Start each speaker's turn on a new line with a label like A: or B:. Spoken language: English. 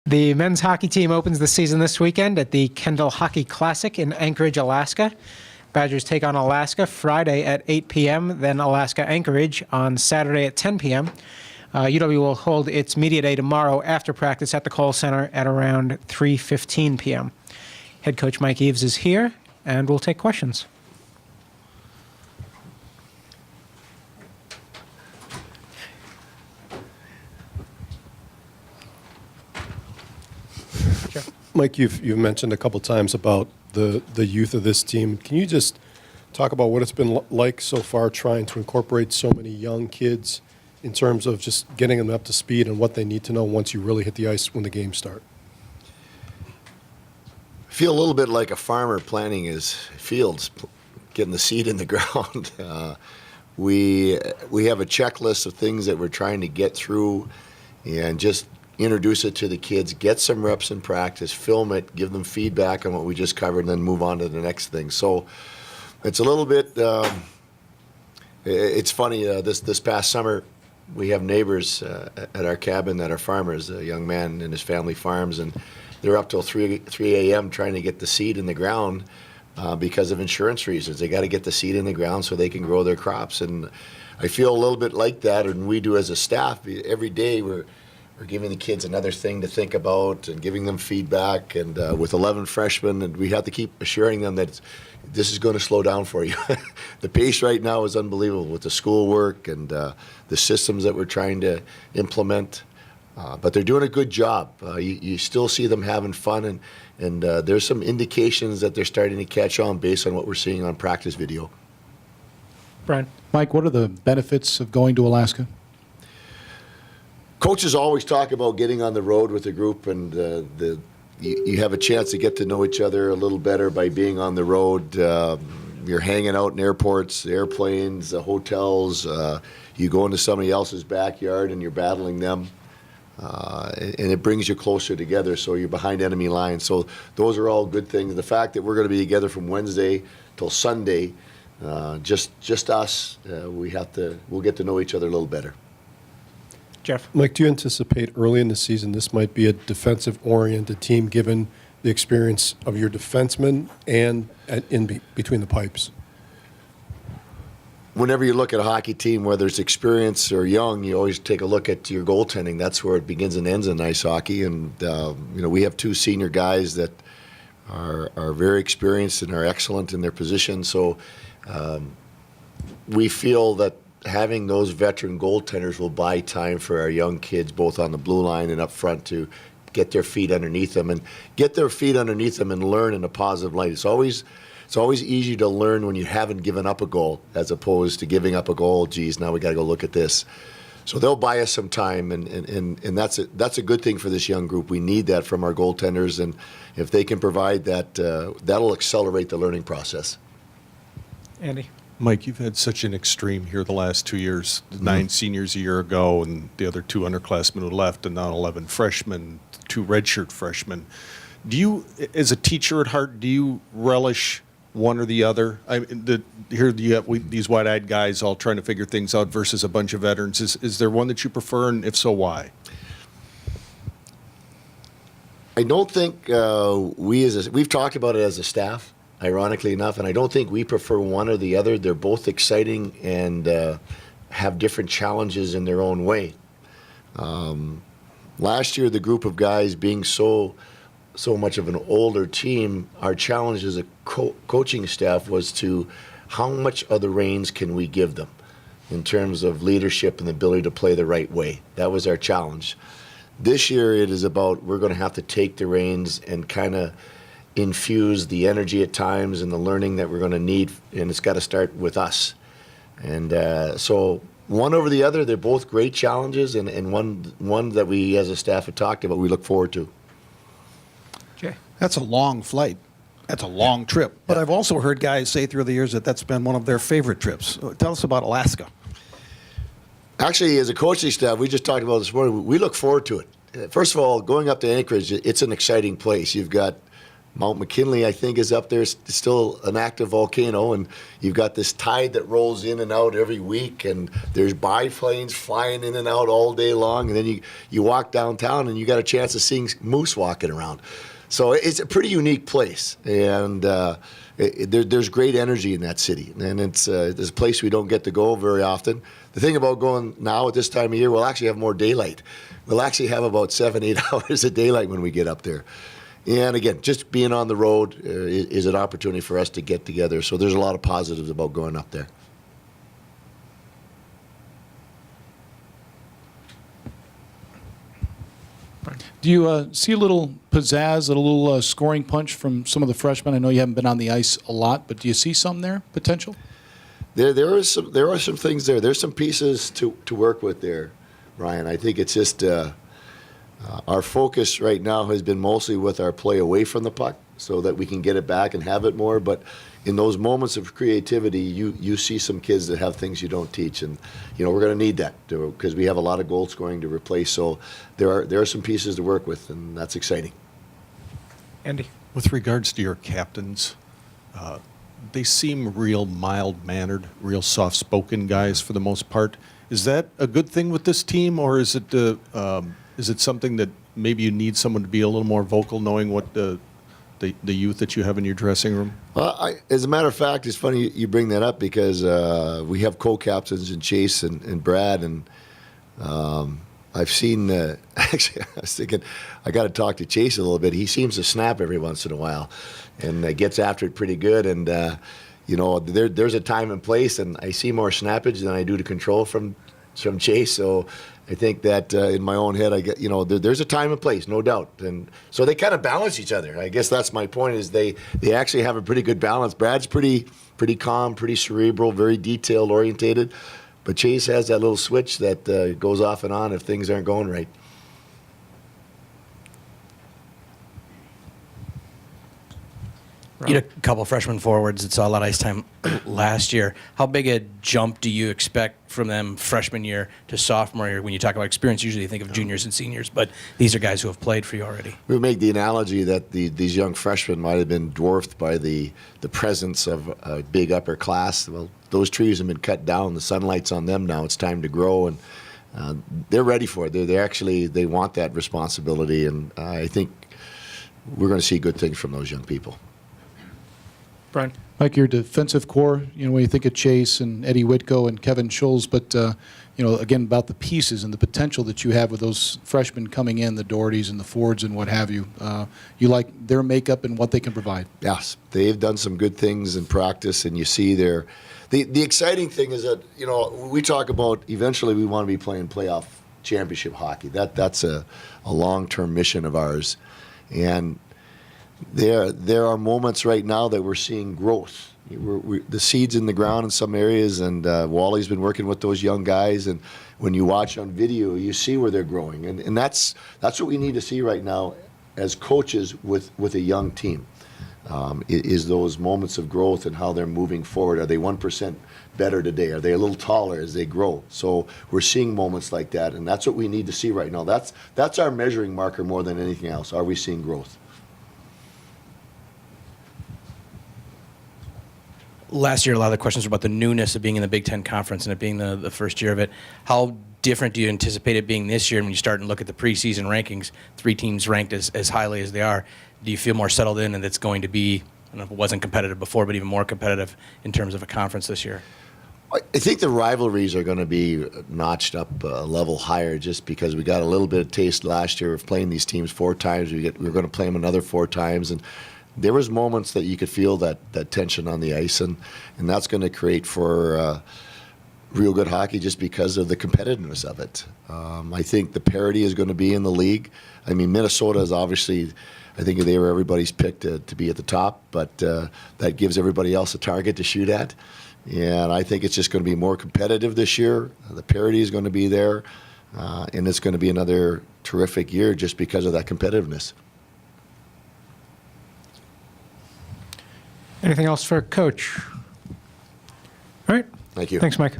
A: The men's hockey team opens the season this weekend at the Kendall Hockey Classic in Anchorage, Alaska. Badgers take on Alaska Friday at 8 p.m., then Alaska Anchorage on Saturday at 10 p.m. UW will hold its media day tomorrow after practice at the Kohl Center at around 3:15 p.m. Head coach Mike Eaves is here, and we'll take questions.
B: Mike, you've mentioned a couple times about the youth of this team. Can you just talk about what it's been like so far trying to incorporate so many young kids in terms of just getting them up to speed and what they need to know once you really hit the ice when the games start?
C: I feel a little bit like a farmer planting his fields, getting the seed in the ground. We have a checklist of things that we're trying to get through and just introduce it to the kids, get some reps in practice, film it, give them feedback on what we just covered, and then move on to the next thing. So it's a little bit, it's funny, this past summer, we have neighbors at our cabin that are farmers, a young man and his family farms, and they're up till 3 a.m. trying to get the seed in the ground because of insurance reasons. They got to get the seed in the ground so they can grow their crops. And I feel a little bit like that, and we do as a staff. Every day we're giving the kids another thing to think about and giving them feedback. And with 11 freshmen, and we have to keep assuring them that this is going to slow down for you. The pace right now is unbelievable with the schoolwork and the systems that we're trying to implement. But they're doing a good job. You still see them having fun, and there's some indications that they're starting to catch on based on what we're seeing on practice video.
A: Brian.
D: Mike, what are the benefits of going to Alaska?
C: Coaches always talk about getting on the road with the group, and you have a chance to get to know each other a little better by being on the road. You're hanging out in airports, airplanes, hotels. You go into somebody else's backyard and you're battling them. And it brings you closer together, so you're behind enemy lines. So those are all good things. The fact that we're going to be together from Wednesday till Sunday, just us, we'll get to know each other a little better.
A: Jeff.
B: Mike, do you anticipate early in the season this might be a defensive-oriented team given the experience of your defensemen and between the pipes?
C: Whenever you look at a hockey team, whether it's experienced or young, you always take a look at your goaltending. That's where it begins and ends in ice hockey. And we have two senior guys that are very experienced and are excellent in their position. So we feel that having those veteran goaltenders will buy time for our young kids, both on the blue line and up front, to get their feet underneath them and learn in a positive light. It's always easy to learn when you haven't given up a goal, as opposed to giving up a goal. Geez, now we got to go look at this. So they'll buy us some time, and that's a good thing for this young group. We need that from our goaltenders, and if they can provide that, that'll accelerate the learning process.
A: Andy.
E: Mike, you've had such an extreme here the last 2 years. 9 seniors a year ago, and the other 2 underclassmen who left, and now 11 freshmen, 2 redshirt freshmen. Do you, as a teacher at heart, do you relish one or the other? Here you have these wide-eyed guys all trying to figure things out versus a bunch of veterans. Is there one that you prefer, and if so, why?
C: I don't think we've talked about it as a staff, ironically enough, and I don't think we prefer one or the other. They're both exciting and have different challenges in their own way. Last year, the group of guys being so much of an older team, our challenge as a coaching staff was to how much of the reins can we give them in terms of leadership and the ability to play the right way. That was our challenge. This year, it is about we're going to have to take the reins and kind of infuse the energy at times and the learning that we're going to need, and it's got to start with us. And so one over the other, they're both great challenges, and one that we as a staff have talked about, we look forward to.
A: Jay.
D: That's a long flight. That's a long trip. But I've also heard guys say through the years that that's been one of their favorite trips. Tell us about Alaska.
C: Actually, as a coaching staff, we just talked about this morning, we look forward to it. First of all, going up to Anchorage, it's an exciting place. You've got Mount McKinley, I think, is up there, still an active volcano, and you've got this tide that rolls in and out every week, and there's biplanes flying in and out all day long, and then you walk downtown and you got a chance of seeing moose walking around. So it's a pretty unique place, and there's great energy in that city, and it's a place we don't get to go very often. The thing about going now at this time of year, we'll actually have more daylight. We'll actually have about 7-8 hours of daylight when we get up there. And again, just being on the road is an opportunity for us to get together. So there's a lot of positives about going up there.
F: Do you see a little pizzazz, a little scoring punch from some of the freshmen? I know you haven't been on the ice a lot, but do you see some there, potential?
C: There are some things there. There's some pieces to work with there, Ryan. I think it's just our focus right now has been mostly with our play away from the puck so that we can get it back and have it more. But in those moments of creativity, you see some kids that have things you don't teach. And, we're going to need that because we have a lot of goal scoring to replace. So there are some pieces to work with, and that's exciting.
A: Andy?
E: With regards to your captains, they seem real mild-mannered, real soft-spoken guys for the most part. Is that a good thing with this team, or is it something that maybe you need someone to be a little more vocal, knowing what the youth that you have in your dressing room?
C: Well, as a matter of fact, it's funny you bring that up because we have co-captains in Chase and Brad, and I've seen. Actually, I was thinking I got to talk to Chase a little bit. He seems to snap every once in a while, and gets after it pretty good. And there's a time and place, and I see more snappage than I do to control from Chase. So I think that in my own head, I get there's a time and place, no doubt, and so they kind of balance each other. I guess that's my point. Is they actually have a pretty good balance. Brad's pretty calm, pretty cerebral, very detail orientated, but Chase has that little switch that goes off and on if things aren't going right.
G: You had a couple freshman forwards that saw a lot of ice time last year. How big a jump do you expect from them freshman year to sophomore year? When you talk about experience, usually you think of juniors and seniors, but these are guys who have played for you already.
C: We make the analogy that these young freshmen might have been dwarfed by the presence of a big upper class. Well, those trees have been cut down. The sunlight's on them now. It's time to grow, and they're ready for it. They want that responsibility, and I think we're going to see good things from those young people.
A: Brian?
F: Mike, your defensive core, when you think of Chase and Eddie Whitko and Kevin Schulz, but, again, about the pieces and the potential that you have with those freshmen coming in, the Dohertys and the Fords and what have you. You like their makeup and what they can provide?
C: Yes, they've done some good things in practice, and you see the exciting thing is that, we talk about eventually we want to be playing playoff championship hockey. That's a long-term mission of ours. And there are moments right now that we're seeing growth. The seed's in the ground in some areas, and Wally's been working with those young guys. And when you watch on video, you see where they're growing, and that's what we need to see right now as coaches with a young team. Is those moments of growth and how they're moving forward. Are they 1% better today? Are they a little taller as they grow? So we're seeing moments like that, and that's what we need to see right now. That's our measuring marker more than anything else. Are we seeing growth?
G: Last year, a lot of the questions were about the newness of being in the Big Ten Conference and it being the first year of it. How different do you anticipate it being this year? And when you start and look at the preseason rankings, 3 teams ranked as highly as they are, do you feel more settled in and it's going to be, I don't know if it wasn't competitive before, but even more competitive in terms of a conference this year?
C: I think the rivalries are going to be notched up a level higher just because we got a little bit of taste last year of playing these teams 4 times. We're going to play them another 4 times. And there was moments that you could feel that tension on the ice, and that's going to create for real good hockey just because of the competitiveness of it. I think the parity is going to be in the league. I mean, Minnesota is obviously, I think they were everybody's pick to be at the top, but that gives everybody else a target to shoot at. And I think it's just going to be more competitive this year. The parity is going to be there, and it's going to be another terrific year just because of that competitiveness.
A: Anything else for Coach? All right.
C: Thank you.
A: Thanks, Mike.